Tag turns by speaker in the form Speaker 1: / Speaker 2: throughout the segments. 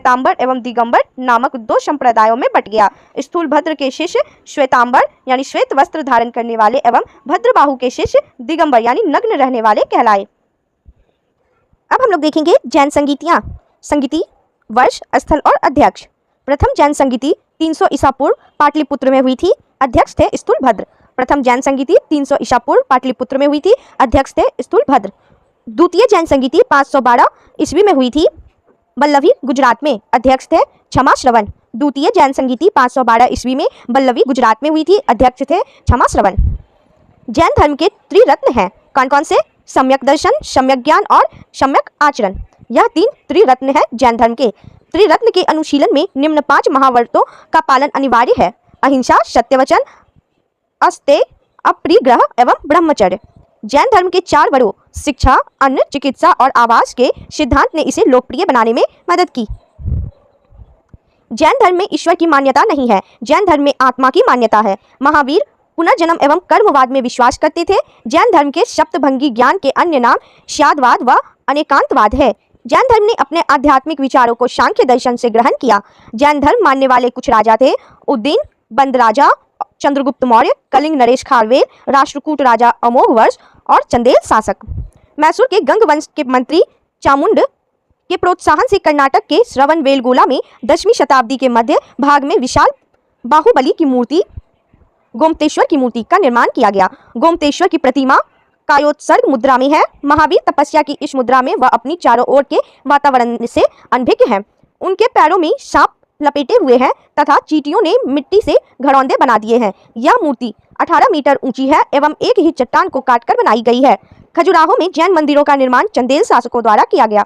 Speaker 1: श्वेतांबर एवं दिगंबर नामक दो संप्रदायों में बट गया। स्थूलभद्र के शिष्य श्वेतांबर यानी श्वेत वस्त्र धारण करने वाले एवं भद्रबाहु के शिष्य दिगंबर यानी नग्न रहने वाले कहलाए। अब हम लोग देखेंगे जैन संगीतियाँ। संगीति, वर्ष, स्थल और अध्यक्ष। प्रथम जैन संगीति 300 ईसा पूर्व पाटलिपुत्र में हुई थी। अध्यक्ष थे स्थूलभद्र। प्रथम जैन संगीति 300 ईसा पूर्व पाटलिपुत्र में हुई थी। अध्यक्ष थे स्थूलभद्र। द्वितीय जैन संगीति 512 ईस्वी में हुई थी बल्लवी, गुजरात में। अध्यक्ष थे क्षमा श्रवण। द्वितीय जैन संगीति 512 ईस्वी में बल्लवी, गुजरात में हुई थी। अध्यक्ष थे क्षमा श्रवण। जैन धर्म के त्रिरत्न हैं। कौन कौन से? सम्यक दर्शन, सम्यक ज्ञान और सम्यक आचरण। यह 3 त्रिरत्न है जैन धर्म के। त्रिरत्न के अनुशीलन में निम्न 5 महाव्रतों का पालन अनिवार्य है: अहिंसा, सत्यवचन, अस्तेय, अपरिग्रह एवं ब्रह्मचर्य। जैन धर्म के 4 वरों शिक्षा, अन्न, चिकित्सा और आवास के सिद्धांत ने इसे लोकप्रिय बनाने में मदद की। जैन धर्म में ईश्वर की मान्यता नहीं है। जैन धर्म में आत्मा की मान्यता है। महावीर पुनर्जन्म एवं कर्मवाद में विश्वास करते थे। जैन धर्म के सप्तभंगी ज्ञान के अन्य नाम स्यादवाद व अनेकांतवाद है। जैन धर्म ने अपने आध्यात्मिक विचारों को सांख्य दर्शन से ग्रहण किया। जैन धर्म मानने वाले कुछ राजा थे: उद्दीन, बंद राजा, चंद्रगुप्त मौर्य, कलिंग नरेश खारवेल, राष्ट्रकूट राजा अमोघ वर्ष और चंदेल शासक। मैसूर के गंग वंश के मंत्री चामुंड के प्रोत्साहन से कर्नाटक के श्रवणबेलगोला में 10वीं शताब्दी के मध्य भाग में विशाल बाहुबली की मूर्ति, गोमतेश्वर की मूर्ति का निर्माण किया गया। गोमतेश्वर की प्रतिमा कायोत्सर्ग मुद्रा में है। महावीर तपस्या की इस मुद्रा में वह अपनी चारों ओर के वातावरण से अनभिज्ञ हैं। उनके पैरों में सांप लपेटे हुए हैं तथा चींटियों ने मिट्टी से घरौंदे बना दिए हैं। यह मूर्ति 18 मीटर ऊंची है एवं एक ही चट्टान को काटकर बनाई गई है। खजुराहो में जैन मंदिरों का निर्माण चंदेल शासकों द्वारा किया गया।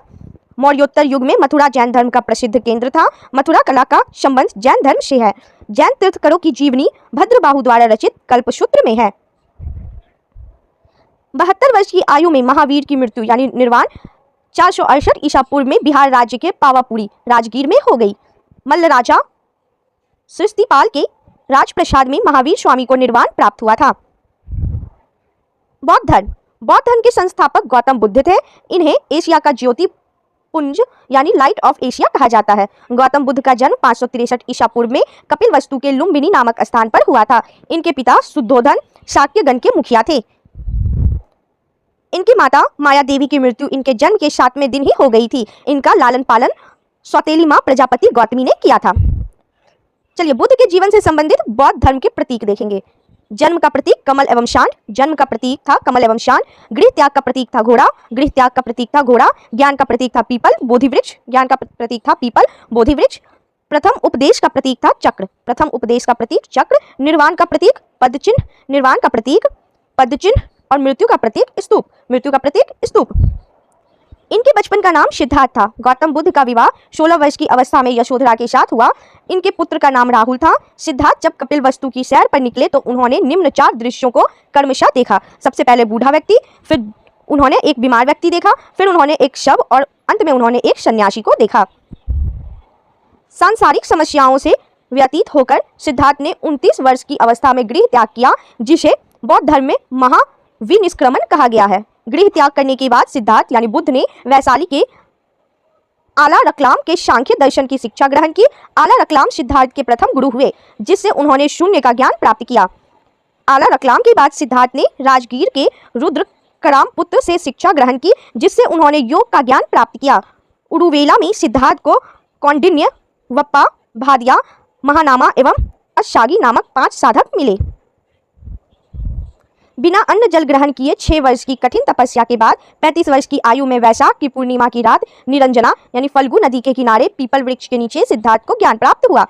Speaker 1: मौर्योत्तर युग में मथुरा जैन धर्म का प्रसिद्ध केंद्र था। मथुरा कला का संबंध जैन धर्म से है। जैन तीर्थकरों की जीवनी भद्रबाहु द्वारा रचित कल्पसूत्र में है। 72 वर्ष की आयु में महावीर की मृत्यु यानी निर्वाण 468 ईसा पूर्व में बिहार राज्य के पावापुरी राजगीर में हो गई। मल्ल राजा सृष्टिपाल के राजप्रसाद में महावीर स्वामी को निर्वाण प्राप्त हुआ था। बौद्ध धर्म के संस्थापक गौतम बुद्ध थे। इन्हें एशिया का ज्योति पुंज यानी लाइट ऑफ एशिया कहा जाता है। गौतम बुद्ध का जन्म 563 ईसा पूर्व में कपिलवस्तु के लुम्बिनी नामक स्थान पर हुआ था। इनके पिता शुद्धोधन शाक्यगण के मुखिया थे। इनकी माता माया देवी की मृत्यु इनके जन्म के 7वें दिन ही हो गई थी। इनका लालन पालन सौतेली मां प्रजापति गौतमी ने किया था। चलिए बुद्ध के जीवन से संबंधित बौद्ध धर्म के प्रतीक देखेंगे। जन्म का प्रतीक कमल एवं शान, जन्म का प्रतीक था कमल एवं शान। गृह त्याग का प्रतीक था घोड़ा, गृह त्याग का प्रतीक था घोड़ा। ज्ञान का प्रतीक था पीपल, बोधि वृक्ष, ज्ञान का प्रतीक था पीपल, बोधि वृक्ष। प्रथम उपदेश का प्रतीक था चक्र, प्रथम उपदेश का प्रतीक चक्र। निर्वाण का प्रतीक पदचिन्ह, निर्वाण का प्रतीक पदचिन्ह। और मृत्यु का प्रतीक स्तूप, मृत्यु का प्रतीक स्तूप। इनके बचपन का नाम सिद्धार्थ था। गौतम बुद्ध का विवाह 16 वर्ष की अवस्था में यशोधरा के साथ हुआ। इनके पुत्र का नाम राहुल था। सिद्धार्थ जब कपिलवस्तु की सैर पर निकले तो उन्होंने निम्न 4 दृश्यों को क्रमशः देखा। सबसे पहले बूढ़ा व्यक्ति, फिर उन्होंने एक बीमार व्यक्ति देखा, फिर उन्होंने एक शव और अंत में उन्होंने एक सन्यासी को देखा। सांसारिक समस्याओं से व्यतीत होकर सिद्धार्थ ने 29 वर्ष की अवस्था में गृह त्याग किया, जिसे बौद्ध धर्म में महाविनिष्क्रमण कहा गया है। गृह त्याग करने के बाद सिद्धार्थ यानी बुद्ध ने वैशाली के आला रकलाम के सांख्य दर्शन की शिक्षा ग्रहण की। आला रकलाम सिद्धार्थ के प्रथम गुरु हुए, जिससे उन्होंने शून्य का ज्ञान प्राप्त किया। आला रकलाम के बाद सिद्धार्थ ने राजगीर के रुद्रकराम पुत्र से शिक्षा ग्रहण की, जिससे उन्होंने योग का ज्ञान प्राप्त किया। उडुवेला में सिद्धार्थ को कौंडिन्य, वप्पा, भादिया, महानामा एवं अशागी नामक 5 साधक मिले। बिना अन्न जल ग्रहण किए 6 वर्ष की कठिन तपस्या के बाद 35 वर्ष की आयु में वैशाख की पूर्णिमा की रात निरंजना यानी फल्गु नदी के किनारे पीपल वृक्ष के नीचे सिद्धार्थ को ज्ञान प्राप्त हुआ।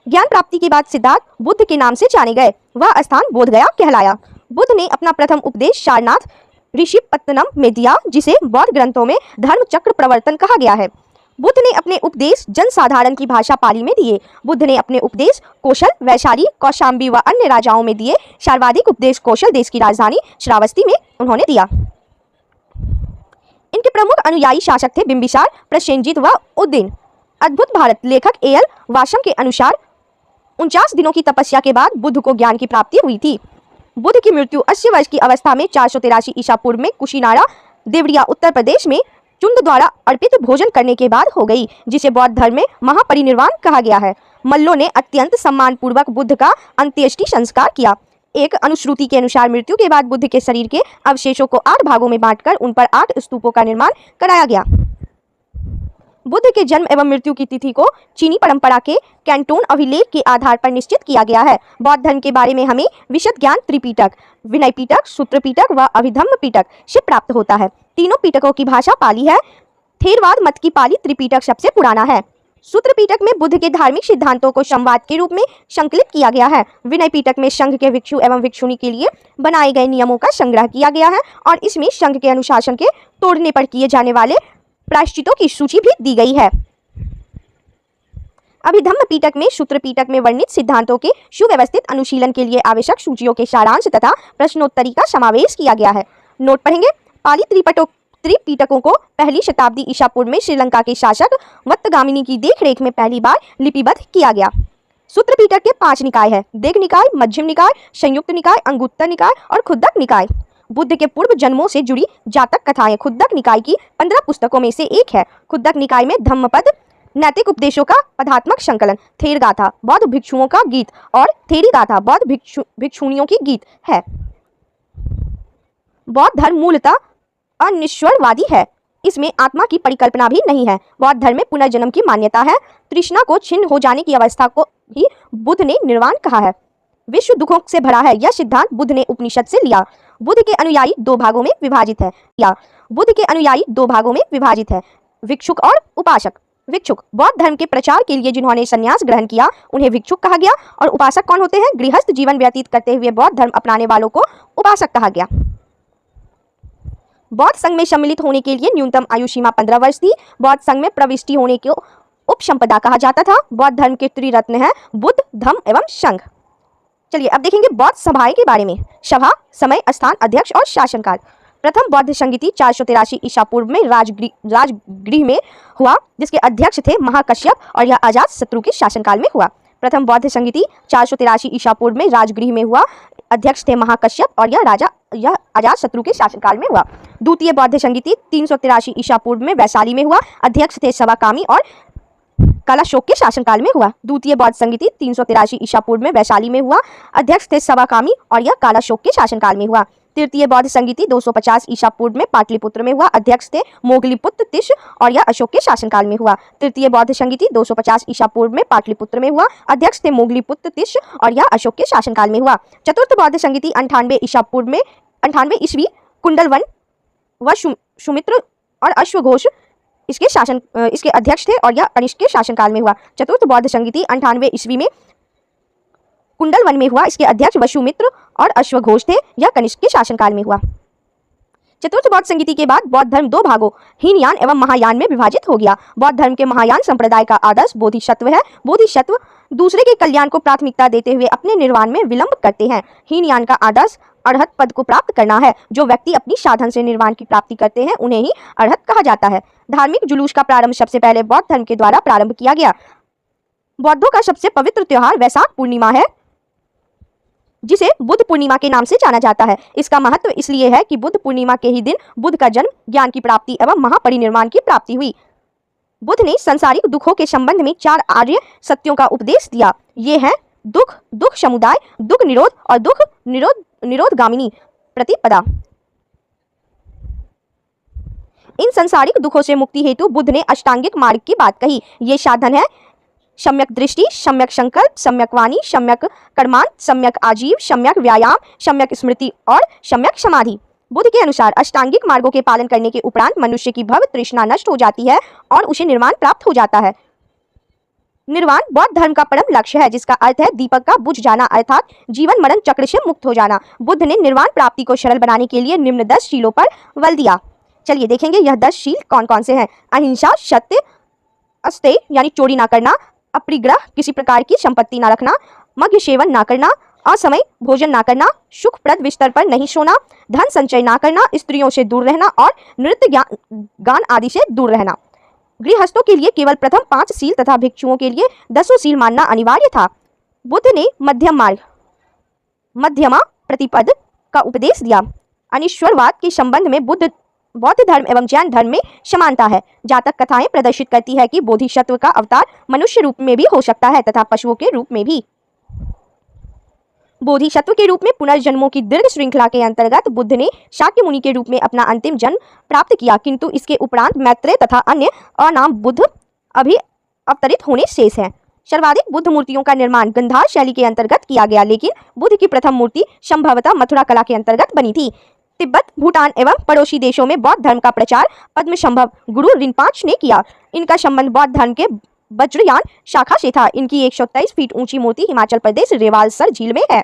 Speaker 1: ज्ञान प्राप्ति के बाद सिद्धार्थ बुद्ध के नाम से जाने गए। वह स्थान बोधगया कहलाया। बुद्ध ने अपना प्रथम उपदेश सारनाथ ऋषिपत्तनम में दिया, जिसे बौद्ध ग्रंथों में धर्म चक्र प्रवर्तन कहा गया है। बुद्ध ने अपने उपदेश जनसाधारण की भाषा पाली में दिए। बुद्ध ने अपने उपदेश कौशल, वैशाली, कौशाम्बी व अन्य राजाओं में दिए। सर्वाधिक उपदेश कौशल देश की राजधानी श्रावस्ती में उन्होंने दिया। इनके प्रमुख अनुयायी शासक थे बिंबिसार, प्रसेनजीत व उद्दीन। अद्भुत भारत लेखक ए.एल. वाशम के अनुसार 49 दिनों की तपस्या के बाद बुद्ध को ज्ञान की प्राप्ति हुई थी। बुद्ध की मृत्यु 80 वर्ष की अवस्था में 483 ईसा पूर्व में कुशीनारा, देवरिया, उत्तर प्रदेश में चुंड द्वारा अर्पित भोजन करने के बाद हो गई, जिसे बौद्ध धर्म में महापरिनिर्वाण कहा गया है। मल्लों ने अत्यंत सम्मानपूर्वक बुद्ध का अंत्येष्टि संस्कार किया। एक अनुश्रुति के अनुसार मृत्यु के बाद बुद्ध के शरीर के अवशेषों को 8 भागों में बांटकर उन पर 8 स्तूपों का निर्माण कराया गया। बुद्ध के जन्म एवं मृत्यु की तिथि को चीनी परंपरा के कैंटोन अभिलेख के आधार पर निश्चित किया गया है। बौद्ध धर्म के बारे में हमें विशद ज्ञान त्रिपिटक, विनय पिटक, सूत्र पिटक व अभिधम्म पिटक से प्राप्त होता है। तीनों पिटकों की भाषा पाली है। थेरवाद मत की पाली त्रिपिटक सबसे पुराना है। सूत्र पिटक में बुद्ध के धार्मिक सिद्धांतों को संवाद के रूप में संकलित किया गया है। विनय पिटक में संघ के भिक्षु एवं भिक्षुणी के लिए बनाए गए नियमों का संग्रह किया गया है और इसमें संघ के अनुशासन के तोड़ने पर किए जाने वाले प्रायश्चितों की सूची भी दी गई है। अभिधम्म पिटक में सूत्र पिटक में वर्णित सिद्धांतों के सुव्यवस्थित अनुशीलन के लिए आवश्यक सूचियों के सारांश तथा प्रश्नोत्तरी का समावेश किया गया है। नोट पढ़ेंगे। पाली त्रिपिटकों को पहली शताब्दी ईसा पूर्व में श्रीलंका के शासक वत्तगामिनी की देखरेख में पहली बार लिपिबद्ध किया गया। सूत्र पिटक के 5 निकाय है: दीघ निकाय, मध्यम निकाय, संयुक्त निकाय, अंगुत्तर निकाय और खुद्दक निकाय। बुद्ध के पूर्व जन्मों से जुड़ी जातक कथाएं खुद्दक निकाय की 15 पुस्तकों में से एक है। खुद्दक निकाय में धम्मपद, नैतिक उपदेशों का पदात्मक संकलन, थेर गाथा बौद्ध भिक्षुओं का गीत और थेरी गाथा बौद्ध भिक्षुणियों की गीत है। बौद्ध धर्म मूलतः अनिश्वरवादी है। इसमें आत्मा की परिकल्पना भी नहीं है। बौद्ध धर्म में पुनर्जन्म की मान्यता है। तृष्णा को छिन्न हो जाने की अवस्था को ही बुद्ध ने निर्वाण कहा है। विश्व दुखों से भरा है, यह सिद्धांत बुद्ध ने उपनिषद से लिया। बुद्ध के अनुयायी 2 भागों में विभाजित है। भिक्षुक और उपासक। भिक्षुक बौद्ध धर्म के प्रचार के लिए जिन्होंने संन्यास ग्रहण किया उन्हें भिक्षुक कहा गया और उपासक कौन होते हैं? गृहस्थ जीवन व्यतीत करते हुए बौद्ध धर्म अपनाने वालों को उपासक कहा गया। बौद्ध संघ में सम्मिलित होने के लिए न्यूनतम आयु सीमा 15 वर्ष थी। बौद्ध संघ में प्रविष्टि होने को उपसंपदा कहा जाता था। बौद्ध धर्म के त्रिरत्न है बुद्ध, धम्म एवं संघ। चलिए अब देखेंगे बौद्ध सभाएं के बारे में। सभा, समय, स्थान, अध्यक्ष और शासनकाल। प्रथम बौद्ध संगीति 483 ईसा पूर्व में राजगृह में हुआ, जिसके अध्यक्ष थे महाकश्यप और यह अजातशत्रु के शासनकाल में हुआ। प्रथम बौद्ध संगीति 483 ईसा पूर्व में राजगृह में हुआ, अध्यक्ष थे महाकश्यप और यह अजातशत्रु के शासनकाल में हुआ। द्वितीय बौद्ध संगीति 383 ईसा पूर्व में वैशाली में हुआ, अध्यक्ष थे सवाकामी और कालाशोक के शासनकाल में हुआ। द्वितीय बौद्ध संगीति 383 ईसा पूर्व में वैशाली में हुआ, अध्यक्ष थे सवाकामी और यह कालाशोक के शासनकाल में हुआ। तृतीय बौद्ध संगीति 250 ईसा पूर्व में पाटलिपुत्र में हुआ, अध्यक्ष थे मोगलीपुत्र तिश और यह अशोक के शासनकाल में हुआ। तृतीय बौद्ध संगीति 250 ईसा पूर्व में पाटलिपुत्र में हुआ, अध्यक्ष थे मोगलीपुत्र तिश और यह अशोक के शासनकाल में हुआ। चतुर्थ बौद्ध संगीति 98 ईसा पूर्व में 98 ईस्वी कुंडलवन व सुमित्र और अश्वघोष इसके अध्यक्ष थे और यह कनिष्क के शासनकाल में हुआ। चतुर्थ बौद्ध संगीति 98 ईस्वी में कुंडलवन में हुआ, इसके अध्यक्ष वसुमित्र और अश्वघोष थे, यह कनिष्क के शासनकाल में हुआ। चतुर्थ बौद्ध संगीति के बाद बौद्ध धर्म 2 भागों हीनयान एवं महायान में विभाजित हो गया। बौद्ध धर्म के महायान संप्रदाय का आदर्श बोधिसत्व है। बोधिसत्व दूसरे के कल्याण को प्राथमिकता देते हुए अपने निर्वाण में विलंब करते हैं। हीनयान का आदर्श अरहत पद को प्राप्त करना है। जो व्यक्ति अपनी साधन से निर्वाण की प्राप्ति करते हैं उन्हें ही अरहत कहा जाता है। धार्मिक जुलूस का प्रारंभ सबसे पहले बौद्ध धर्म के द्वारा प्रारंभ किया गया। बौद्धों का सबसे पवित्र त्योहार वैशाख पूर्णिमा है, जिसे बुद्ध पूर्णिमा के नाम से जाना जाता है। इसका महत्व इसलिए है कि बुद्ध पूर्णिमा के ही दिन बुद्ध का जन्म, ज्ञान की प्राप्ति एवं महापरिनिर्वाण की प्राप्ति हुई। बुद्ध ने संसारिक दुखों के संबंध में 4 आर्य सत्यों का उपदेश दिया। ये हैं दुख, दुख समुदाय, दुख निरोध और दुख निरोधगामिनी प्रतिपदा। इन संसारिक दुखों से मुक्ति हेतु बुद्ध ने अष्टांगिक मार्ग की बात कही। ये साधन है सम्यक दृष्टि, सम्यक संकल्प, सम्यक वाणी, सम्यक कर्मांत, सम्यक आजीव, सम्यक व्यायाम, सम्यक स्मृति और सम्यक समाधि। बुद्ध के अनुसार अष्टांगिक मार्गों के पालन करने के उपरांत मनुष्य की भव तृष्णा नष्ट हो जाती है और उसे निर्वाण प्राप्त हो जाता है। निर्वाण बौद्ध धर्म का परम लक्ष्य है, जिसका अर्थ है दीपक का बुझ जाना, अर्थात जीवन मरण चक्र से मुक्त हो जाना। बुद्ध ने निर्वाण प्राप्ति को सरल बनाने के लिए निम्न 10 शीलों पर बल दिया। चलिए देखेंगे यह 10 शील कौन कौन से हैं। अहिंसा, सत्य, अस्तेय यानी चोरी ना करना, अपरिग्रह किसी प्रकार की संपत्ति ना रखना, मद्य सेवन ना करना, असमय भोजन ना करना, सुखप्रद बिस्तर पर नहीं सोना, धन संचय ना करना, स्त्रियों से दूर रहना और नृत्य गान आदि से दूर रहना। गृहस्थों के लिए केवल प्रथम 5 शील तथा भिक्षुओं के लिए 10 शील मानना अनिवार्य था। बुद्ध ने मध्यम मार्ग, मध्यमा प्रतिपद का उपदेश दिया। अनिश्वरवाद के संबंध में बुद्ध बौद्ध धर्म एवं जैन धर्म में समानता है। जातक कथाएं प्रदर्शित करती है कि बोधिसत्व का अवतार मनुष्य रूप में भी हो सकता है तथा पशुओं के रूप में भी। बोधिसत्व के रूप में पुनर्जन्मों की दीर्घ श्रृंखला के अंतर्गत बुद्ध ने शाक्य मुनि के रूप में अपना अंतिम जन्म प्राप्त किया, किंतु इसके उपरांत मैत्रेय तथा अन्य अनाम बुद्ध अभी अवतरित होने शेष हैं। सर्वाधिक बुद्ध मूर्तियों का निर्माण गंधार शैली के अंतर्गत किया गया, लेकिन बुद्ध की प्रथम मूर्ति संभवतः मथुरा कला के अंतर्गत बनी थी। तिब्बत, भूटान एवं पड़ोसी देशों में बौद्ध धर्म का प्रचार पद्मसंभव गुरु रिनपाच ने किया। इनका संबंध बौद्ध धर्म के वज्रयान शाखा से था। इनकी 123 फीट ऊंची मूर्ति हिमाचल प्रदेश रेवालसर झील में है।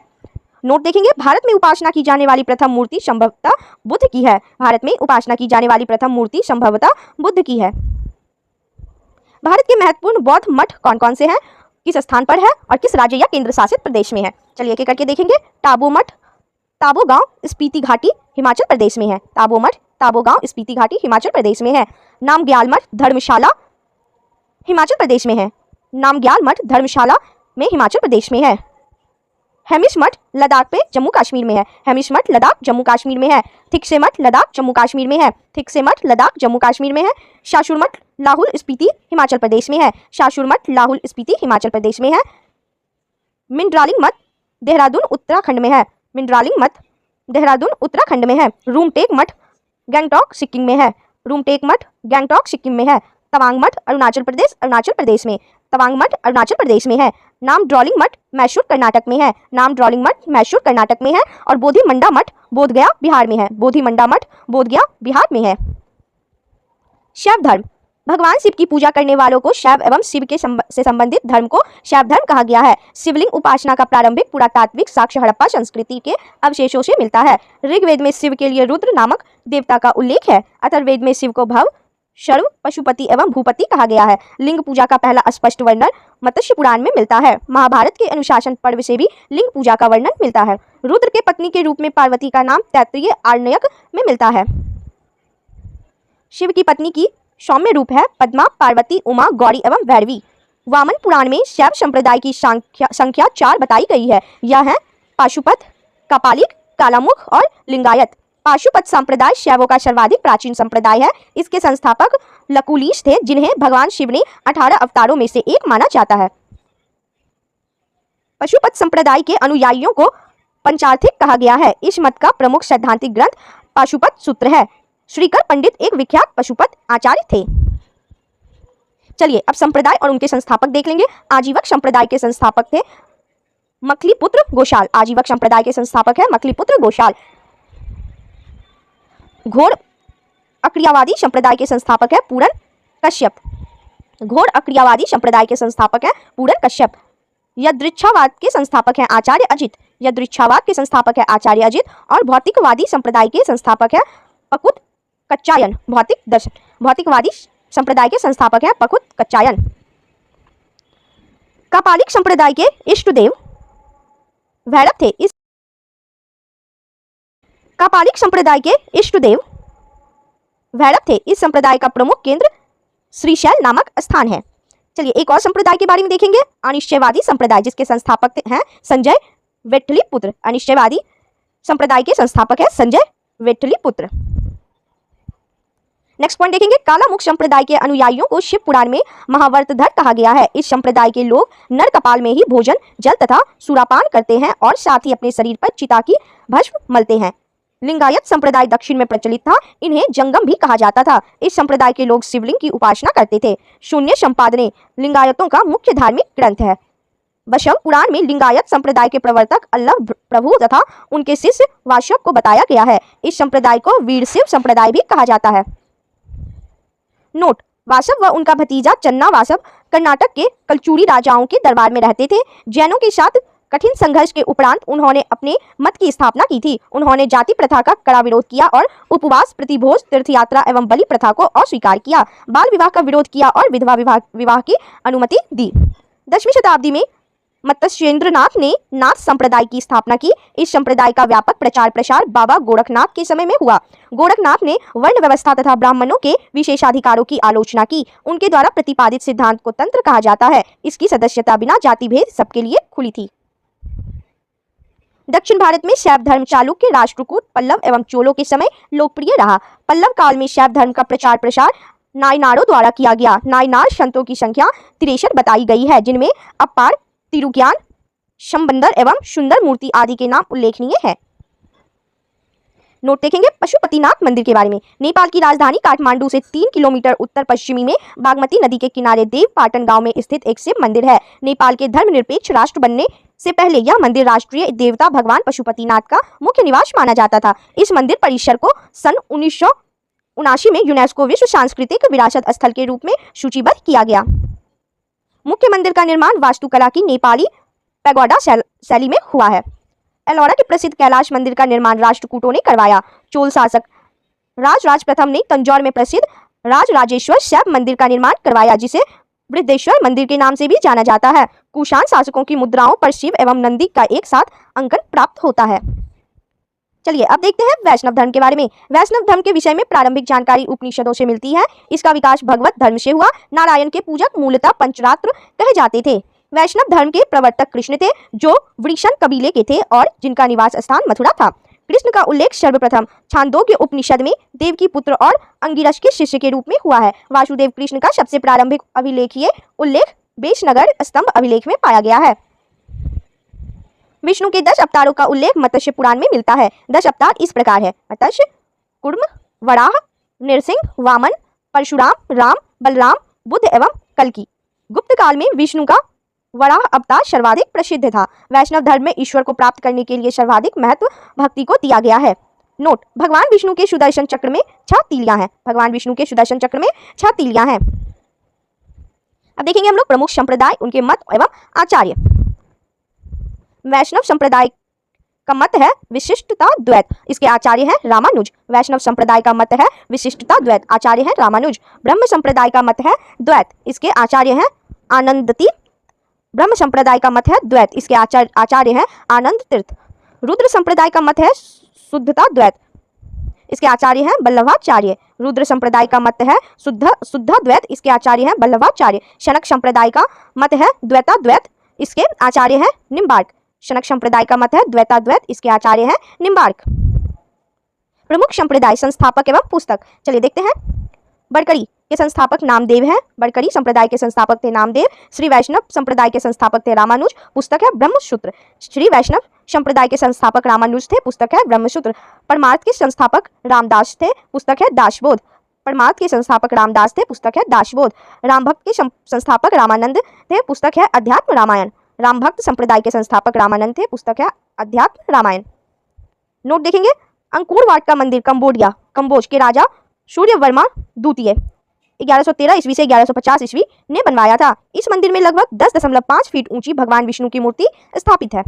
Speaker 1: नोट देखेंगे, भारत में उपासना की जाने वाली प्रथम मूर्ति संभवतः बुद्ध की है। भारत में उपासना की जाने वाली प्रथम मूर्ति संभवतः बुद्ध की है। भारत के महत्वपूर्ण बौद्ध मठ कौन कौन से हैं, किस स्थान पर है और किस राज्य या केंद्र शासित प्रदेश में है? चलिए एक एक करके देखेंगे। टाबो मठ ताबो गांव स्पीति घाटी हिमाचल प्रदेश में है। ताबो मठ ताबो गांव स्पीति घाटी हिमाचल प्रदेश में है। नामग्याल मठ धर्मशाला हिमाचल प्रदेश में है। नामग्याल मठ धर्मशाला में हिमाचल प्रदेश में है। हेमिश मठ लद्दाख में जम्मू कश्मीर में है। हेमिश मठ लद्दाख जम्मू कश्मीर में है। थिकसे मठ लद्दाख जम्मू कश्मीर में है। थिकसे मठ लद्दाख जम्मू कश्मीर में है। शाशुर मठ लाहौल स्पीति हिमाचल प्रदेश में है। शाशुर मठ लाहौल स्पीति हिमाचल प्रदेश में है। मिंड्रालिंग मठ देहरादून उत्तराखंड में है। मिंड्रालिंग मठ देहरादून उत्तराखंड में है। रूमटेक मठ गंगटोक सिक्किम में है। रूमटेक मठ गंगटोक सिक्किम में है। तवांग मठ अरुणाचल प्रदेश में। तवांग मठ अरुणाचल प्रदेश में है। नाम ड्रॉलिंग मठ मैसूर कर्नाटक में है। नाम ड्रॉलिंग मठ मैसूर कर्नाटक में है। और बोधि मंडा मठ बोधगया बिहार में है। बोधि मंडा मठ बोधगया बिहार में है। शैव धर्म भगवान शिव की पूजा करने वालों को शैव एवं शिव के से संबंधित धर्म को शैव धर्म कहा गया है। शिवलिंग उपासना का प्रारंभिक पुरातात्विक साक्ष्य हड़प्पा संस्कृति के अवशेषों से मिलता है। ऋग्वेद में शिव के लिए रुद्र नामक देवता का उल्लेख है। अथर्ववेद में शिव को भव, शर्व, पशुपति एवं भूपति कहा गया है। लिंग पूजा का पहला स्पष्ट वर्णन मत्स्य पुराण में मिलता है। महाभारत के अनुशासन पर्व से भी लिंग पूजा का वर्णन मिलता है। रुद्र के पत्नी के रूप में पार्वती का नाम तैत्तिरीय आरण्यक में मिलता है। शिव की पत्नी की सौम्य रूप है पद्मा, पार्वती, उमा, गौरी एवं भैरवी। वामन पुराण में शैव संप्रदाय की संख्या 4 बताई गई है। यह है पाशुपत, कपालिक, कालामुख और लिंगायत। पाशुपत संप्रदाय शैवों का सर्वाधिक प्राचीन संप्रदाय है। इसके संस्थापक लकुलीश थे, जिन्हें भगवान शिव ने 18 अवतारों में से एक माना जाता है। पशुपत संप्रदाय के अनुयायियों को पंचार्थिक कहा गया है। इस मत का प्रमुख सैद्धांतिक ग्रंथ पाशुपत सूत्र है। श्रीकर पंडित एक विख्यात पशुपत आचार्य थे। चलिए अब संप्रदाय और उनके संस्थापक देख लेंगे। आजीवक संप्रदाय के संस्थापक थे मखलीपुत्र गोशाल। आजीवक संप्रदाय के संस्थापक है मखलीपुत्र गोशाल। घोर अक्रियावादी संप्रदाय के संस्थापक है पूरन कश्यप। घोर अक्रियावादी संप्रदाय के संस्थापक है पूरन कश्यप। यदृच्छावाद के संस्थापक है आचार्य अजित। यदृच्छावाद के संस्थापक है आचार्य अजित। और भौतिकवादी संप्रदाय के संस्थापक है पकुत कच्चायन। भौतिकवादी संप्रदाय के संस्थापक है पकुत कच्चायन। कापालिक संप्रदाय के इष्ट देव भैरव थे। इस कापालिक संप्रदाय के इष्ट देव भैरव थे। इस संप्रदाय का प्रमुख केंद्र श्रीशैल नामक स्थान है। चलिए एक और संप्रदाय के बारे में देखेंगे। अनिश्चयवादी संप्रदाय, जिसके संस्थापक हैं संजय वेठलीपुत्र। अनिश्चयवादी संप्रदाय के संस्थापक है संजय वेठलीपुत्र। नेक्स्ट पॉइंट देखेंगे। कालामुख संप्रदाय के अनुयायियों को शिव पुराण में महावर्तधर कहा गया है। इस संप्रदाय के लोग नर कपाल में ही भोजन, जल तथा सुरापान करते हैं और साथ ही अपने शरीर पर चिता की भस्म मलते हैं। लिंगायत संप्रदाय दक्षिण में प्रचलित था। इन्हें जंगम भी कहा जाता था। इस संप्रदाय के लोग शिवलिंग की उपासना करते थे। शून्य संपादने लिंगायतों का मुख्य धार्मिक ग्रंथ है। बशव पुराण में लिंगायत संप्रदाय के प्रवर्तक अल्लाह प्रभु तथा उनके शिष्य वासव को बताया गया है। इस संप्रदाय को वीरशिव संप्रदाय भी कहा जाता है। नोट, वासव व उनका भतीजा चन्ना वासव कर्नाटक के कलचुरी राजाओं के दरबार में रहते थे। जैनों के साथ कठिन संघर्ष के उपरांत उन्होंने अपने मत की स्थापना की थी। उन्होंने जाति प्रथा का कड़ा विरोध किया और उपवास, प्रतिभोज, तीर्थयात्रा एवं बलि प्रथा को अस्वीकार किया। बाल विवाह का विरोध किया और विधवा विवाह की अनुमति दी। 10वीं शताब्दी में मत्स्येंद्रनाथ ने नाथ संप्रदाय की स्थापना की। इस संप्रदाय का व्यापक प्रचार प्रसार बाबा गोरखनाथ के समय में हुआ। गोरखनाथ ने वर्ण व्यवस्था तथा ब्राह्मणों के विशेषाधिकारों की आलोचना की। उनके द्वारा प्रतिपादित सिद्धांत को तंत्र कहा जाता है। इसकी सदस्यता बिना जाति भेद सबके लिए खुली थी। दक्षिण भारत में शैव धर्म चालुक्य, राष्ट्रकूट, पल्लव एवं चोलों के समय लोकप्रिय रहा। पल्लव काल में शैव धर्म का प्रचार प्रसार नायनारों द्वारा किया गया। नायनार संतों की संख्या 63 बताई गई है, जिनमें अपार, तिरुज्ञान, शंबंदर एवं सुंदर मूर्ति आदि के नाम उल्लेखनीय है। नोट देखेंगे पशुपतिनाथ मंदिर के बारे में। नेपाल की राजधानी काठमांडू से 3 किलोमीटर उत्तर पश्चिमी में बागमती नदी के किनारे देवपाटन गांव में स्थित एक शिव मंदिर है। नेपाल के धर्मनिरपेक्ष राष्ट्र बनने से पहले यह मंदिर राष्ट्रीय देवता भगवान पशुपतिनाथ का मुख्य निवास माना जाता था। इस मंदिर परिसर को सन 1979 में यूनेस्को विश्व सांस्कृतिक विरासत स्थल के रूप में सूचीबद्ध किया गया। मुख्य मंदिर का निर्माण वास्तुकला की नेपाली पैगोडा शैली में हुआ है। एलोरा के प्रसिद्ध कैलाश मंदिर का निर्माण राष्ट्रकूटों ने करवाया। चोल शासक राजराज प्रथम ने तंजौर में प्रसिद्ध राजराजेश्वर शैव मंदिर का निर्माण करवाया, जिसे वृद्धेश्वर मंदिर के नाम से भी जाना जाता है। कुषाण शासकों की मुद्राओं पर शिव एवं नंदी का एक साथ अंकन प्राप्त होता है। चलिए अब देखते हैं वैष्णव धर्म के बारे में। वैष्णव धर्म के विषय में प्रारंभिक जानकारी उपनिषदों से मिलती है। इसका विकास भगवत धर्म से हुआ। नारायण के पूजक मूलतः पंचरात्र कहे जाते थे। वैष्णव धर्म के प्रवर्तक कृष्ण थे, जो वृषण कबीले के थे और जिनका निवास स्थान मथुरा था। कृष्ण का उल्लेख सर्वप्रथम छांदोग्य उपनिषद में देवकी पुत्र और अंगिरस के शिष्य के रूप में हुआ है। वासुदेव कृष्ण का सबसे प्रारंभिक अभिलेखीय उल्लेख बेशनगर स्तंभ अभिलेख में पाया गया है। विष्णु के 10 अवतारों का उल्लेख मत्स्य पुराण में मिलता है। 10 अवतार इस प्रकार है: मत्स्य, कूर्म, वराह, नृसिंह, वामन, परशुराम, राम, बलराम, बुद्ध एवं कल्कि। गुप्त काल में विष्णु का वराह अवतार सर्वाधिक प्रसिद्ध था। वैष्णव धर्म में ईश्वर को प्राप्त करने के लिए सर्वाधिक महत्व भक्ति को दिया गया है। नोट: भगवान विष्णु के सुदर्शन चक्र में 6 तीलियां हैं। भगवान विष्णु के सुदर्शन चक्र में 6 तीलियां हैं। अब देखेंगे हम लोग प्रमुख संप्रदाय, उनके मत एवं आचार्य। वैष्णव संप्रदाय का मत है विशिष्टता द्वैत, इसके आचार्य हैं रामानुज। वैष्णव संप्रदाय का मत है विशिष्टता द्वैत, आचार्य हैं रामानुज। ब्रह्म संप्रदाय का मत है द्वैत, इसके आचार्य हैं आनंदती। ब्रह्म संप्रदाय का मत है द्वैत, इसके आचार्य हैं आनंद तीर्थ। रुद्र संप्रदाय का मत है शुद्धता द्वैत, इसके आचार्य हैं बल्लभाचार्य। रुद्र संप्रदाय का मत है शुद्धा द्वैत, इसके आचार्य हैं बल्लभाचार्य। शनक संप्रदाय का मत है द्वैता द्वैत, इसके आचार्य हैं निम्बार्क। शनक संप्रदाय का मत है द्वैता द्वैत, इसके आचार्य हैं निम्बार्क। प्रमुख संप्रदाय, संस्थापक एवं पुस्तक। चलिए देखते हैं। बड़करी के संस्थापक नामदेव हैं। बड़करी संप्रदाय के संस्थापक थे नामदेव। श्री वैष्णव संप्रदाय के संस्थापक थे रामानुज। पुस्तक है ब्रह्मसूत्र। श्री वैष्णव संप्रदाय के संस्थापक रामानुज थे। पुस्तक है ब्रह्मसूत्र। परमार्थ के संस्थापक रामदास थे। पुस्तक है दासबोध। परमार्थ के संस्थापक रामदास थे। पुस्तक है दासबोध। रामभक्त के संस्थापक रामानंद थे। पुस्तक है अध्यात्म रामायण। रामभक्त संप्रदाय के संस्थापक रामानंद थे। पुस्तक है अध्यात्म रामायण। नोट देखेंगे। अंकोरवाट का मंदिर कंबोज के राजा सूर्यवर्मा द्वितीय 1113 ईस्वी से 1150 ईस्वी ने बनवाया था। इस मंदिर में लगभग 10.5 फीट ऊंची भगवान विष्णु की मूर्ति स्थापित है।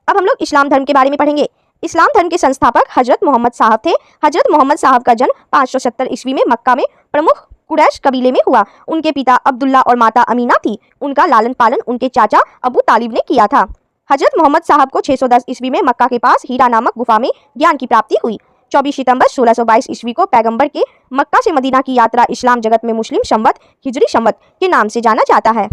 Speaker 1: अब हम लोग इस्लाम धर्म के बारे में पढ़ेंगे। इस्लाम धर्म के संस्थापक हजरत मोहम्मद साहब थे। हजरत मोहम्मद साहब का जन्म 570 ईस्वी में मक्का में प्रमुख कुरैश कबीले में हुआ। उनके पिता अब्दुल्ला और माता अमीना थी। उनका लालन पालन उनके चाचा अबू तालिब ने किया था। हजरत मोहम्मद साहब को 610 ईस्वी में मक्का के पास हीरा नामक गुफा में ज्ञान की प्राप्ति हुई। 24 सितंबर 1622 ईस्वी को पैगंबर के मक्का से मदीना की यात्रा इस्लाम जगत में मुस्लिम संवत हिजरी संवत के नाम से जाना जाता है।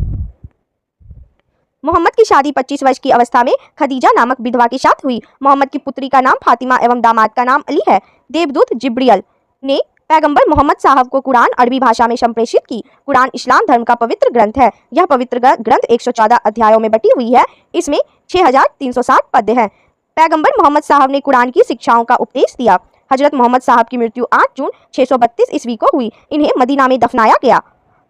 Speaker 1: मोहम्मद की शादी 25 वर्ष की अवस्था में खदीजा नामक विधवा के साथ हुई। मोहम्मद की पुत्री का नाम फातिमा एवं दामाद का नाम अली है। देवदूत जिब्रियल ने पैगंबर मोहम्मद साहब को कुरान अरबी भाषा में संप्रेषित की। कुरान इस्लाम धर्म का पवित्र ग्रंथ है। यह पवित्र ग्रंथ 114 अध्यायों में बटी हुई है। इसमें 6360 पद्य हैं। पैगंबर मोहम्मद साहब ने कुरान की शिक्षाओं का उपदेश दिया। हजरत मोहम्मद साहब की मृत्यु 8 जून 632 ईस्वी को हुई। इन्हें मदीना में दफनाया गया।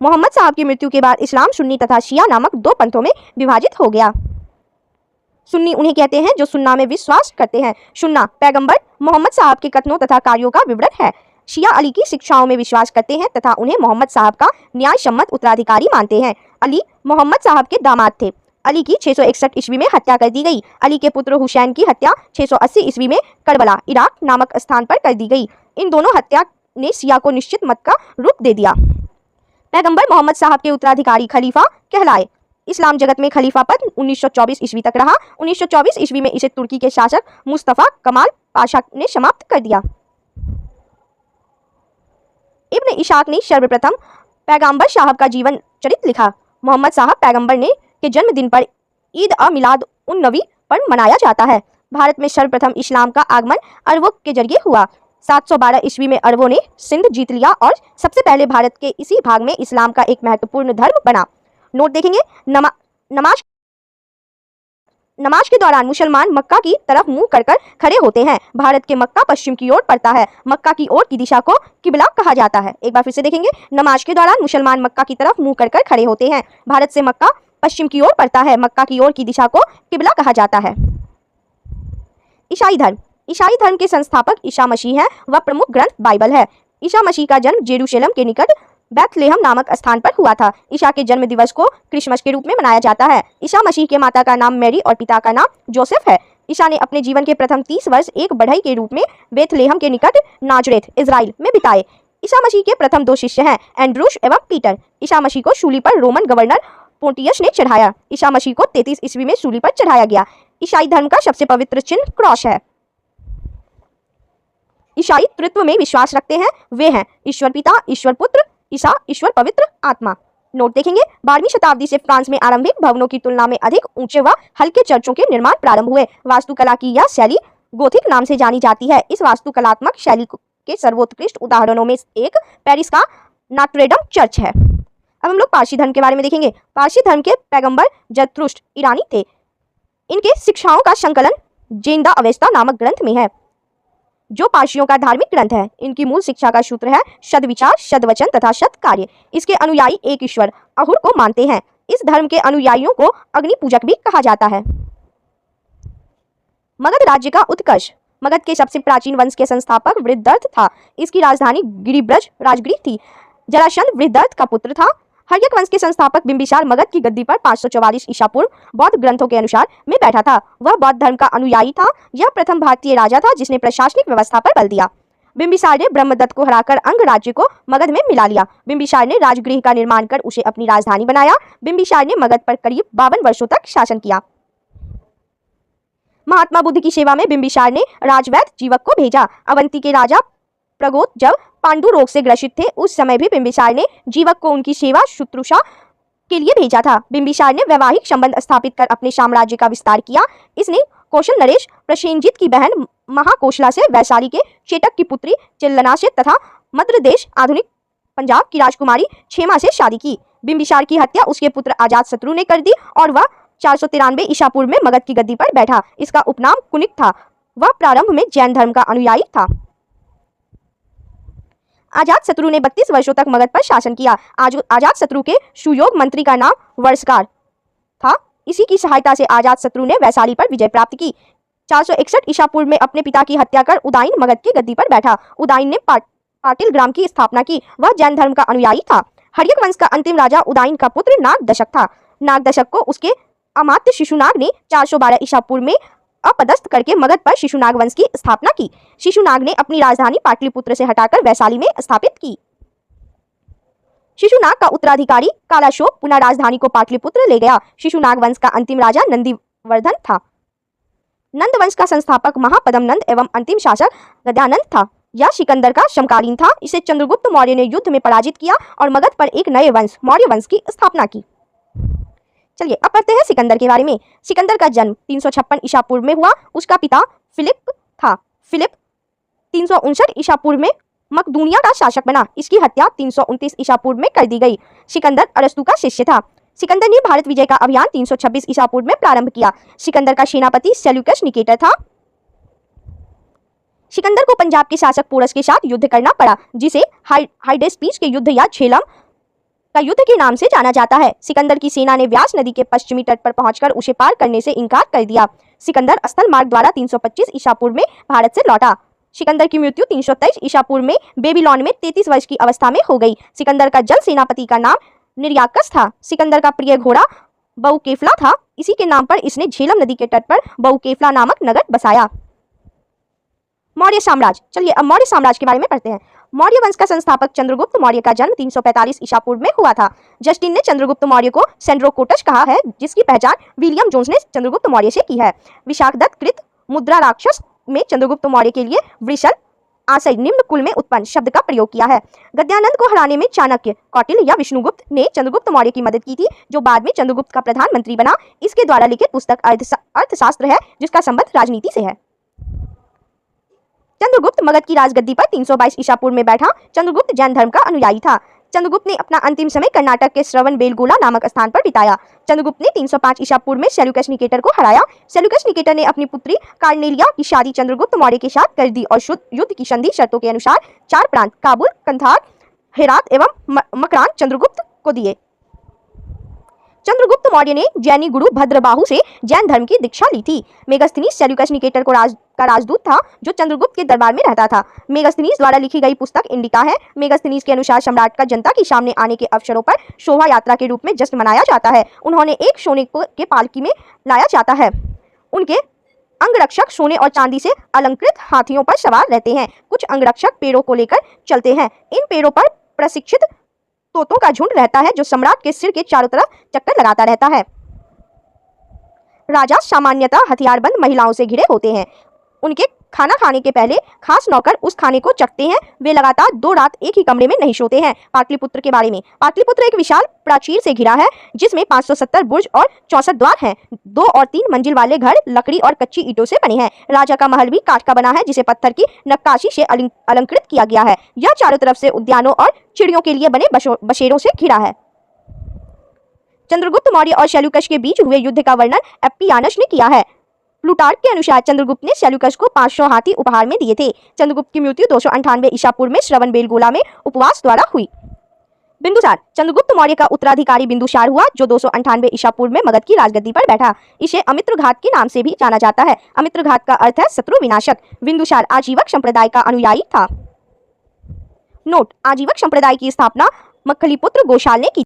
Speaker 1: मोहम्मद साहब की मृत्यु के बाद इस्लाम सुन्नी तथा शिया नामक 2 पंथों में विभाजित हो गया। सुन्नी उन्हें कहते हैं जो सुन्ना में विश्वास करते हैं। सुन्ना पैगंबर मोहम्मद साहब के कथनों तथा कार्यों का विवरण है। शिया अली की शिक्षाओं में विश्वास करते हैं तथा उन्हें मोहम्मद साहब का न्याय सम्मत उत्तराधिकारी मानते हैं। अली मोहम्मद साहब के दामाद थे। अली की 661 ईस्वी में हत्या कर दी गई। अली के पुत्र हुसैन की हत्या 680 ईस्वी में करबला इराक नामक स्थान पर कर दी गई। इन दोनों हत्या ने शिया को निश्चित मत का रूप दे दिया। पैगंबर मोहम्मद साहब के उत्तराधिकारी खलीफा कहलाए। इस्लाम जगत में खलीफा पद 1924 ईस्वी तक रहा। 1924 ईस्वी में इसे तुर्की के शासक मुस्तफा कमाल पाशा ने समाप्त कर दिया। इब्न इशाक ने सर्वप्रथम पैगंबर साहब का जीवन चरित्र लिखा। मोहम्मद साहब पैगंबर ने के जन्मदिन पर ईद मिलाद उन नबी पर्व मनाया जाता है। भारत में सर्वप्रथम इस्लाम का आगमन अरबों के जरिए हुआ। 712 ईस्वी में अरबों ने सिंध जीत लिया और सबसे पहले भारत के इसी भाग में इस्लाम का एक महत्वपूर्ण धर्म बना। नोट देखेंगे, नमाज के दौरान मुसलमान मक्का की तरफ मुंह कर खड़े होते हैं। भारत के मक्का पश्चिम की ओर पड़ता है। मक्का की ओर की दिशा को किबला कहा जाता है। एक बार फिर से देखेंगे, नमाज के दौरान मुसलमान मक्का की तरफ मुंह कर खड़े होते हैं। भारत से मक्का पश्चिम की ओर पड़ता है। मक्का की ओर की दिशा को किबला कहा जाता है। ईसाई धर्म। ईसाई धर्म के संस्थापक ईसा मसीह हैं। वह प्रमुख ग्रंथ बाइबल है। ईसा मसीह का जन्म जेरूशलेम के निकट बैथलेहम नामक स्थान पर हुआ था। ईसा के जन्म दिवस को क्रिसमस के रूप में मनाया जाता है। ईसा मसीह के माता का नाम मैरी और पिता का नाम जोसेफ है। ईसा ने अपने जीवन के प्रथम 30 वर्ष एक बढ़ई के रूप में बेथलेहम के निकट नाजरेथ इजराइल में बिताए। ईसा मसीह के प्रथम 2 शिष्य हैं, एंड्रूस एवं पीटर। ईसा मसीह को सूली पर रोमन गवर्नर पोंटियस ने चढ़ाया। ईसा मसीह को 33 ईस्वी में सूली पर चढ़ाया गया। ईसाई धर्म का सबसे पवित्र चिन्ह क्रॉस है। ईसाई तृत्व में विश्वास रखते हैं। वे हैं ईश्वर पिता, ईश्वर पुत्र, ईसा, ईश्वर पवित्र आत्मा। नोट देखेंगे, 12वीं शताब्दी से फ्रांस में आरंभिक भवनों की तुलना में अधिक ऊंचे व हल्के चर्चों के निर्माण प्रारंभ हुए। वास्तुकला की यह शैली गोथिक नाम से जानी जाती है। इस वास्तुकलात्मक शैली के सर्वोत्कृष्ट उदाहरणों में एक पेरिस का नॉट्रे-डेम चर्च है। अब हम लोग पारसी धर्म के बारे में देखेंगे। पारसी धर्म के पैगंबर जरथुष्ट्र ईरानी थे। इनके शिक्षाओं का संकलन जेंदा अवेस्ता नामक ग्रंथ में है, जो पारसियों का धार्मिक ग्रंथ है। इनकी मूल शिक्षा का सूत्र है सद्विचार, सद्वचन तथा सत्कार्य। इसके अनुयायी एक ईश्वर अहुर को मानते हैं। इस धर्म के अनुयायियों को अग्नि पूजक भी कहा जाता है। मगध राज्य का उत्कर्ष। मगध के सबसे प्राचीन वंश के संस्थापक वृद्धर्थ था। इसकी राजधानी गिरिब्रज राजगृह थी। जरासंध वृद्धर्थ का पुत्र था। हर्यक वंश के संस्थापक बिंबिसार मगध की गद्दी पर 544 ईसा पूर्व बौद्ध ग्रंथों के अनुसार में बैठा था। वह बौद्ध धर्म का अनुयायी था। यह प्रथम भारतीय राजा था जिसने प्रशासनिक व्यवस्था पर बल दिया। बिंबिसार ने ब्रह्मदत्त को हराकर अंग राज्य को मगध में मिला लिया। बिंबिसार ने राजगृह का निर्माण कर उसे अपनी राजधानी बनाया। बिंबिसार ने मगध पर करीब 52 वर्षों तक शासन किया। महात्मा बुद्ध की सेवा में बिंबिसार ने राजवैद्य जीवक को भेजा। अवंती के राजा प्रगोत जब पांडु रोग से ग्रसित थे, उस समय भी बिंबिसार ने जीवक को उनकी सेवा शुश्रूषा के लिए भेजा था। बिंबिसार ने वैवाहिक संबंध स्थापित कर अपने साम्राज्य का विस्तार किया। इसने कौशल नरेश प्रसेनजित की बहन महाकोशला से, वैशाली के चेटक की पुत्री चिल्लना से तथा मध्य देश आधुनिक पंजाब की राजकुमारी क्षेमा से शादी की। बिंबिसार की हत्या उसके पुत्र अजातशत्रु ने कर दी और वह 493 ईसा पूर्व में मगध की गद्दी पर बैठा। इसका उपनाम कुनिक था। वह प्रारंभ में जैन धर्म का अनुयायी था। अजातशत्रु ने 32 वर्षों तक मगध पर शासन किया। अजातशत्रु के सुयोग मंत्री का नाम वर्षकार था। इसी की सहायता से अजातशत्रु ने वैशाली पर विजय प्राप्त की। 461 ईसा पूर्व में अपने पिता की हत्या कर उदाइन मगध की गद्दी पर बैठा। उदाइन ने पाटिल ग्राम की स्थापना की। वह जैन धर्म का अनुयायी था। हर्यक वंश का अंतिम राजा उदाइन का पुत्र नागदशक था। नागदशक को उसके अमात्य शिशुनाग ने 412 ईसा पूर्व में अपदस्थ करके मगध पर शिशुनाग वंश की स्थापना की। शिशुनाग ने अपनी राजधानी पाटलिपुत्र से हटाकर वैशाली में स्थापित की। शिशुनाग का उत्तराधिकारी कालाशोक पुनः राजधानी को पाटलिपुत्र ले गया। शिशुनाग वंश का अंतिम राजा नंदीवर्धन था। नंद वंश का संस्थापक महापद्म नंद एवं अंतिम शासक गद्यानंद था। यह सिकंदर का समकालीन था। इसे चंद्रगुप्त मौर्य ने युद्ध में पराजित किया और मगध पर एक नए वंश मौर्य वंश की स्थापना की। चलिए अब पढ़ते हैं सिकंदर के बारे में। सिकंदर का जन्म 356 ईसा पूर्व में हुआ। उसका पिता फिलिप था। फिलिप 359 ईसा पूर्व में मकदूनिया का शासक बना। इसकी हत्या 329 ईसा पूर्व में कर दी गई। सिकंदर अरस्तु का शिष्य था। सिकंदर ने भारत विजय का अभियान 326 ईसा पूर्व में प्रारंभ किया। सिकंदर का सेनापति सेल्यूकस निकेटर था। सिकंदर को पंजाब के शासक पोरस के साथ युद्ध करना पड़ा, जिसे हाइडेस्पीस के युद्ध या झेलम का युद्ध के नाम से जाना जाता है। सिकंदर की सेना ने व्यास नदी के पश्चिमी तट पर पहुंचकर उसे पार करने से इनकार कर दिया। सिकंदर स्थल मार्ग द्वारा 325 ईसा पूर्व में भारत से लौटा। सिकंदर की मृत्यु 323 ईसा पूर्व में बेबीलोन में 33 वर्ष की अवस्था में हो गई। सिकंदर का जल सेनापति का नाम निर्याकस था। सिकंदर का प्रिय घोड़ा बहुकेफला था। इसी के नाम पर इसने झेलम नदी के तट पर बहुकेफला नामक नगर बसाया। मौर्य साम्राज्य। चलिए अब मौर्य साम्राज्य के बारे में पढ़ते हैं। मौर्य वंश का संस्थापक चंद्रगुप्त मौर्य का जन्म 345 ईसा पूर्व में हुआ था। जस्टिन ने चंद्रगुप्त मौर्य को सेंड्रोकोटस कहा है, जिसकी पहचान विलियम जोन्स ने चंद्रगुप्त मौर्य से की है। विशाखदत्त कृत मुद्रा राक्षस में चंद्रगुप्त मौर्य के लिए वृषल आशय निम्न कुल में उत्पन्न शब्द का प्रयोग किया है। गद्यानंद को हराने में चाणक्य, कौटिल्य या विष्णुगुप्त ने चंद्रगुप्त मौर्य की मदद की थी, जो बाद में चंद्रगुप्त का प्रधानमंत्री बना। इसके द्वारा लिखित पुस्तक अर्थशास्त्र है, जिसका संबंध राजनीति से है। चंद्रगुप्त मगध की राजगद्दी पर 322 ईसा पूर्व में बैठा। चंद्रगुप्त जैन धर्म का अनुयायी था। चंद्रगुप्त ने अपना अंतिम समय कर्नाटक के श्रवणबेलगोला नामक स्थान पर बिताया। चंद्रगुप्त ने 305 ईसा पूर्व में सेल्यूकस निकेटर को हराया। सेल्यूकस निकेटर ने अपनी पुत्री कार्नेलिया की शादी चंद्रगुप्त मौर्य के साथ कर दी और युद्ध की संधि शर्तों के अनुसार 4 प्रांत काबुल, कंधार, हेरात एवं मकरान चंद्रगुप्त को दिए। चंद्रगुप्त मौर्य ने जैनी गुरु भद्रबाहु से जैन धर्म की दीक्षा ली थी। मेगस्थनीज सेल्यूकस निकेटर का राजदूत था, जो चंद्रगुप्त के दरबार में रहता था। मेगस्थनीज द्वारा लिखी गई पुस्तक इंडिका है। मेगस्थनीज के अनुसार सम्राट का जनता के सामने आने के अवसरों पर शोभा यात्रा के रूप में जश्न मनाया जाता है। उन्होंने एक सोने के पालकी में लाया जाता है। उनके अंगरक्षक सोने और चांदी से अलंकृत हाथियों पर सवार रहते हैं। कुछ अंगरक्षक पेड़ों को लेकर चलते हैं। इन पेड़ों पर प्रशिक्षित तोतों का झुंड रहता है, जो सम्राट के सिर के चारों तरफ चक्कर लगाता रहता है। राजा सामान्यतः हथियारबंद महिलाओं से घिरे होते हैं। उनके खाना खाने के पहले खास नौकर उस खाने को चखते हैं। वे लगातार 2 रात एक ही कमरे में नहीं सोते हैं। पाटलिपुत्र के बारे में, पाटलिपुत्र एक विशाल प्राचीर से घिरा है, जिसमें 570 बुर्ज और 64 द्वार हैं। 2 और 3 मंजिल वाले घर लकड़ी और कच्ची ईंटों से बने हैं। राजा का महल भी काठ का बना है, जिसे पत्थर की नक्काशी से अलंकृत किया गया है। यह चारों तरफ से उद्यानों और चिड़ियों के लिए बने बसेरों से घिरा है। चंद्रगुप्त मौर्य और सेल्यूकस के बीच हुए युद्ध का वर्णन एप्पियानस ने किया है। प्लूटार्क के अनुसार चंद्रगुप्त ने सेल्यूकस को 500 हाथी उपहार में दिए थे। चंद्रगुप्त की मृत्यु 298 ईसा पूर्व में श्रवणबेलगोला में उपवास द्वारा हुई। बिंदुसार, चंद्रगुप्त मौर्य का उत्तराधिकारी बिंदुसार हुआ, जो 298 ईसा पूर्व में मगध की राजगद्दी पर बैठा। इसे अमित्रघात के नाम से भी जाना जाता है। अमित्रघात का अर्थ है शत्रु विनाशक। बिंदुसार आजीवक संप्रदाय का अनुयायी था। नोट: आजीवक संप्रदाय की स्थापना मक्खलीपुत्र गोशाल ने की।